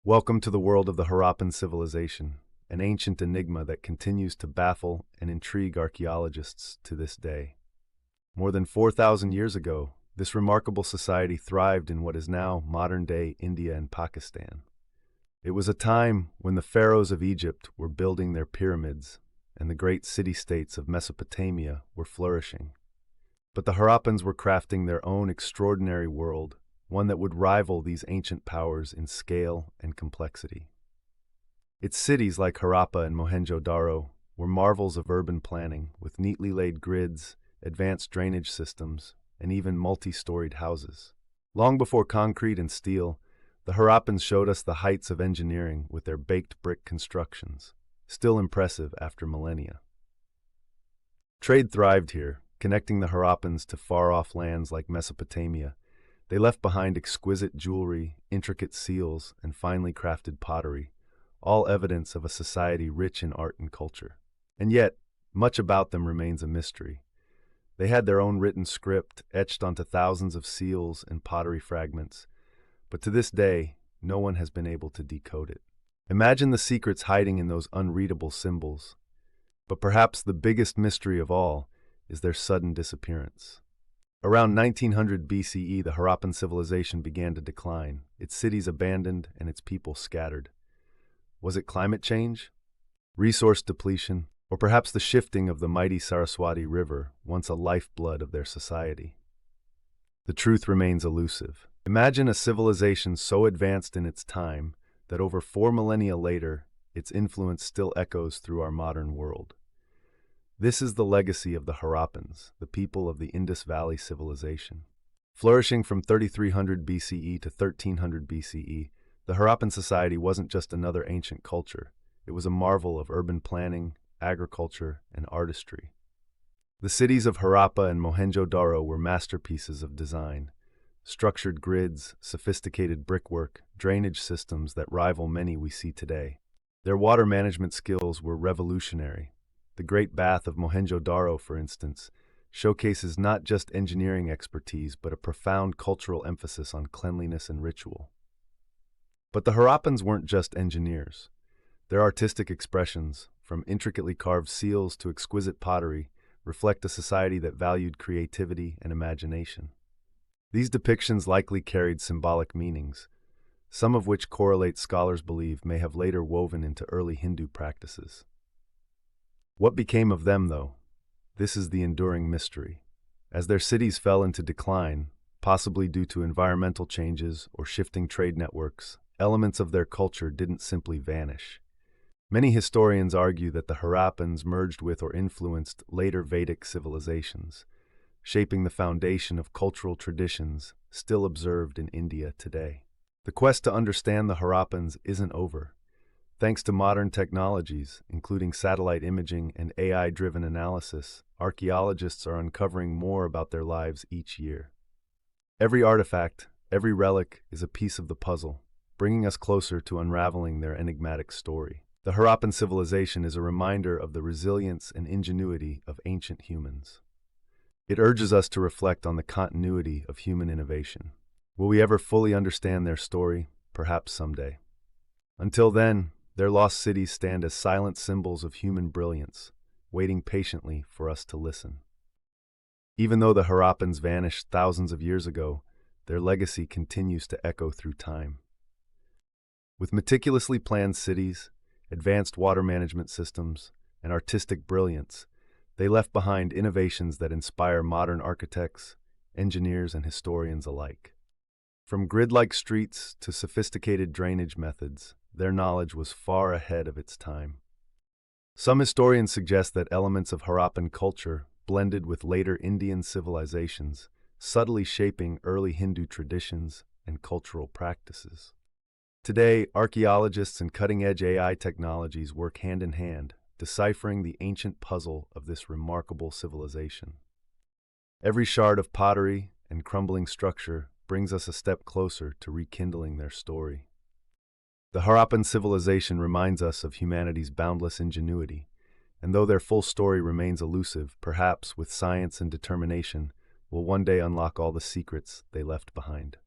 Welcome to the world of the Harappan Civilization, an ancient enigma that continues to baffle and intrigue archaeologists to this day. More than 4,000 years ago, this remarkable society thrived in what is now modern-day India and Pakistan. It was a time when the pharaohs of Egypt were building their pyramids and the great city-states of Mesopotamia were flourishing. But the Harappans were crafting their own extraordinary world, one that would rival these ancient powers in scale and complexity. Its cities like Harappa and Mohenjo-daro were marvels of urban planning with neatly laid grids, advanced drainage systems, and even multi-storied houses. Long before concrete and steel, the Harappans showed us the heights of engineering with their baked brick constructions, still impressive after millennia. Trade thrived here, connecting the Harappans to far-off lands like Mesopotamia. They left behind exquisite jewelry, intricate seals, and finely crafted pottery, all evidence of a society rich in art and culture. And yet, much about them remains a mystery. They had their own written script, etched onto thousands of seals and pottery fragments, but to this day, no one has been able to decode it. Imagine the secrets hiding in those unreadable symbols. But perhaps the biggest mystery of all is their sudden disappearance. Around 1900 BCE, the Harappan civilization began to decline, its cities abandoned and its people scattered. Was it climate change, resource depletion, or perhaps the shifting of the mighty Saraswati River, once a lifeblood of their society? The truth remains elusive. Imagine a civilization so advanced in its time that over 4 millennia later, its influence still echoes through our modern world. This is the legacy of the Harappans, the people of the Indus Valley civilization. Flourishing from 3300 BCE to 1300 BCE, the Harappan society wasn't just another ancient culture. It was a marvel of urban planning, agriculture, and artistry. The cities of Harappa and Mohenjo-daro were masterpieces of design. Structured grids, sophisticated brickwork, drainage systems that rival many we see today. Their water management skills were revolutionary. The Great Bath of Mohenjo-daro, for instance, showcases not just engineering expertise but a profound cultural emphasis on cleanliness and ritual. But the Harappans weren't just engineers. Their artistic expressions, from intricately carved seals to exquisite pottery, reflect a society that valued creativity and imagination. These depictions likely carried symbolic meanings, some of which correlate scholars believe may have later woven into early Hindu practices. What became of them, though? This is the enduring mystery. As their cities fell into decline, possibly due to environmental changes or shifting trade networks, elements of their culture didn't simply vanish. Many historians argue that the Harappans merged with or influenced later Vedic civilizations, shaping the foundation of cultural traditions still observed in India today. The quest to understand the Harappans isn't over. Thanks to modern technologies, including satellite imaging and AI-driven analysis, archaeologists are uncovering more about their lives each year. Every artifact, every relic is a piece of the puzzle, bringing us closer to unraveling their enigmatic story. The Harappan civilization is a reminder of the resilience and ingenuity of ancient humans. It urges us to reflect on the continuity of human innovation. Will we ever fully understand their story? Perhaps someday. Until then, their lost cities stand as silent symbols of human brilliance, waiting patiently for us to listen. Even though the Harappans vanished thousands of years ago, their legacy continues to echo through time. With meticulously planned cities, advanced water management systems, and artistic brilliance, they left behind innovations that inspire modern architects, engineers, and historians alike. From grid-like streets to sophisticated drainage methods, their knowledge was far ahead of its time. Some historians suggest that elements of Harappan culture blended with later Indian civilizations, subtly shaping early Hindu traditions and cultural practices. Today, archaeologists and cutting-edge AI technologies work hand in hand, deciphering the ancient puzzle of this remarkable civilization. Every shard of pottery and crumbling structure brings us a step closer to rekindling their story. The Harappan civilization reminds us of humanity's boundless ingenuity, and though their full story remains elusive, perhaps with science and determination, we'll one day unlock all the secrets they left behind.